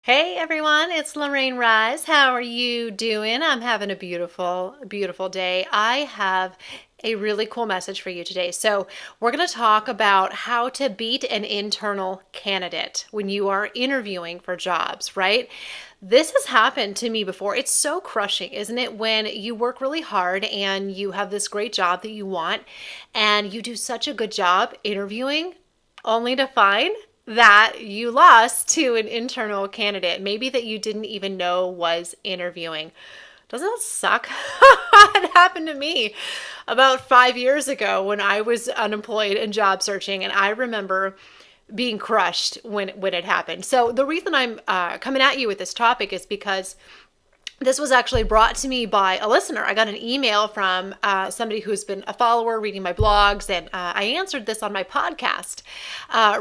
Hey everyone, it's Lorraine Rise. How are you doing? I'm having a beautiful, beautiful day. I have a really cool message for you today. So, we're going to talk about how to beat an internal candidate when you are interviewing for jobs, right? This has happened to me before. It's so crushing, isn't it? When you work really hard and you have this great job that you want, and you do such a good job interviewing, only to find that you lost to an internal candidate, maybe that you didn't even know was interviewing. Doesn't that suck? It happened to me about 5 years ago when I was unemployed and job searching, and I remember being crushed when it happened. So the reason I'm coming at you with this topic is because this was actually brought to me by a listener. I got an email from somebody who's been a follower reading my blogs, and I answered this on my podcast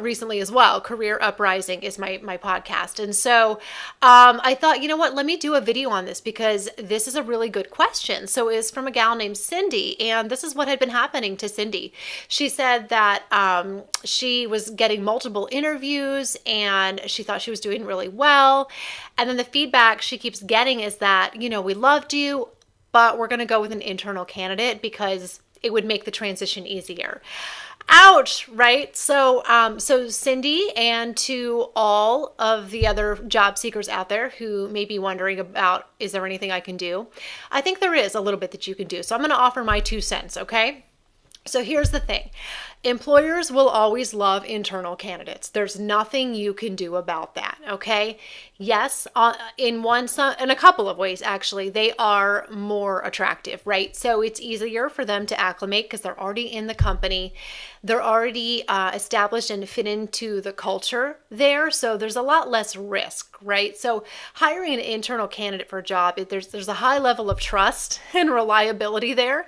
recently as well. Career UpRising is my podcast. And so I thought, you know what, let me do a video on this because this is a really good question. So it's from a gal named Cindy, and this is what had been happening to Cindy. She said that she was getting multiple interviews and she thought she was doing really well. And then the feedback she keeps getting is that, we loved you, but we're going to go with an internal candidate because it would make the transition easier. Ouch, right? So Cindy, and to all of the other job seekers out there who may be wondering about, is there anything I can do? I think there is a little bit that you can do. So I'm going to offer my 2 cents, okay? So here's the thing. Employers will always love internal candidates. There's nothing you can do about that, okay? Yes, in a couple of ways, actually, they are more attractive, right? So it's easier for them to acclimate because they're already in the company. They're already established and fit into the culture there. So there's a lot less risk, right? So hiring an internal candidate for a job, there's a high level of trust and reliability there.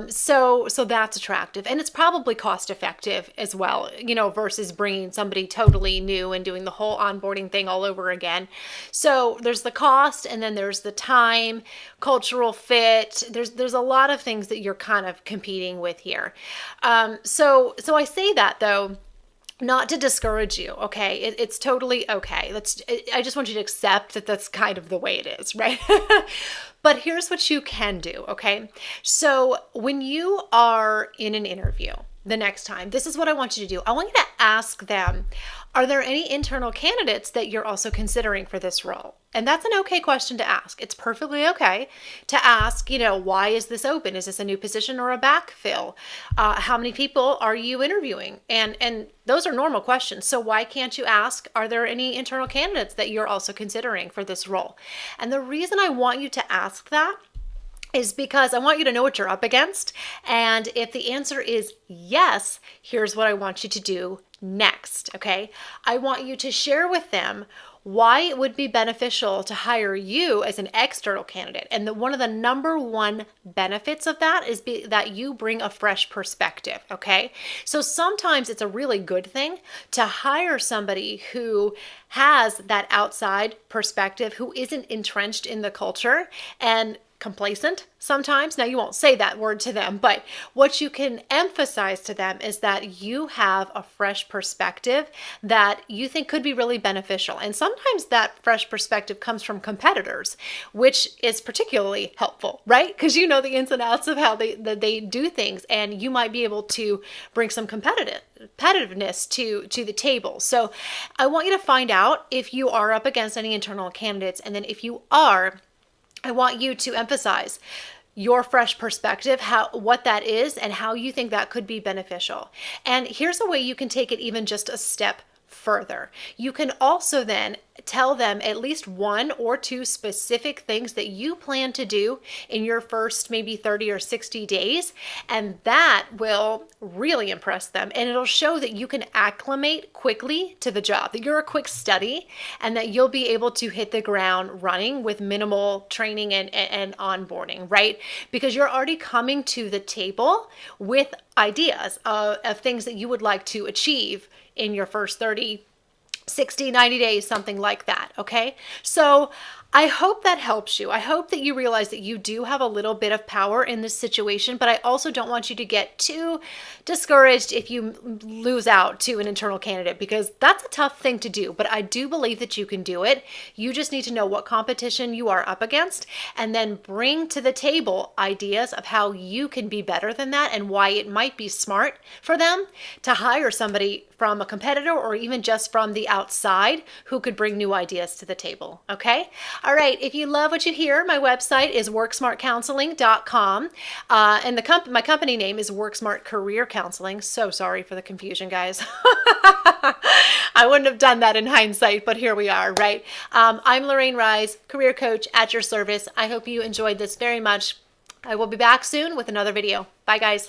So that's attractive. And it's probably cost effective as well, versus bringing somebody totally new and doing the whole onboarding thing all over again. So there's the cost, and then there's the time, cultural fit. There's a lot of things that you're kind of competing with here. So I say that though, not to discourage you, okay? It's totally okay. I just want you to accept that that's kind of the way it is, right? But here's what you can do, okay? So when you are in an interview the next time, this is what I want you to do. I want you to ask them, are there any internal candidates that you're also considering for this role? And that's an okay question to ask. It's perfectly okay to ask, why is this open? Is this a new position or a backfill? How many people are you interviewing? And those are normal questions. So why can't you ask, are there any internal candidates that you're also considering for this role? And the reason I want you to ask that is because I want you to know what you're up against. And if the answer is yes, here's what I want you to do next, okay? I want you to share with them why it would be beneficial to hire you as an external candidate. And one of the number one benefits of that is that you bring a fresh perspective, okay? So sometimes it's a really good thing to hire somebody who has that outside perspective, who isn't entrenched in the culture and complacent sometimes. Now, you won't say that word to them, but what you can emphasize to them is that you have a fresh perspective that you think could be really beneficial. And sometimes that fresh perspective comes from competitors, which is particularly helpful, right? Because you know the ins and outs of how they do things, and you might be able to bring some competitiveness to the table. So I want you to find out if you are up against any internal candidates, and then if you are, I want you to emphasize your fresh perspective, what that is, and how you think that could be beneficial. And here's a way you can take it even just a step further. You can also then tell them at least 1 or 2 specific things that you plan to do in your first maybe 30 or 60 days, and that will really impress them, and it'll show that you can acclimate quickly to the job, that you're a quick study, and that you'll be able to hit the ground running with minimal training and onboarding, right? Because you're already coming to the table with ideas of things that you would like to achieve in your first 30, 60, 90 days, something like that, okay? So I hope that helps you. I hope that you realize that you do have a little bit of power in this situation, but I also don't want you to get too discouraged if you lose out to an internal candidate, because that's a tough thing to do. But I do believe that you can do it. You just need to know what competition you are up against and then bring to the table ideas of how you can be better than that and why it might be smart for them to hire somebody from a competitor or even just from the outside who could bring new ideas to the table. Okay? All right. If you love what you hear, my website is worksmartcounseling.com. And my company name is WorkSmart Career Counseling. So sorry for the confusion, guys. I wouldn't have done that in hindsight, but here we are, right? I'm Lorraine Rise, career coach at your service. I hope you enjoyed this very much. I will be back soon with another video. Bye, guys.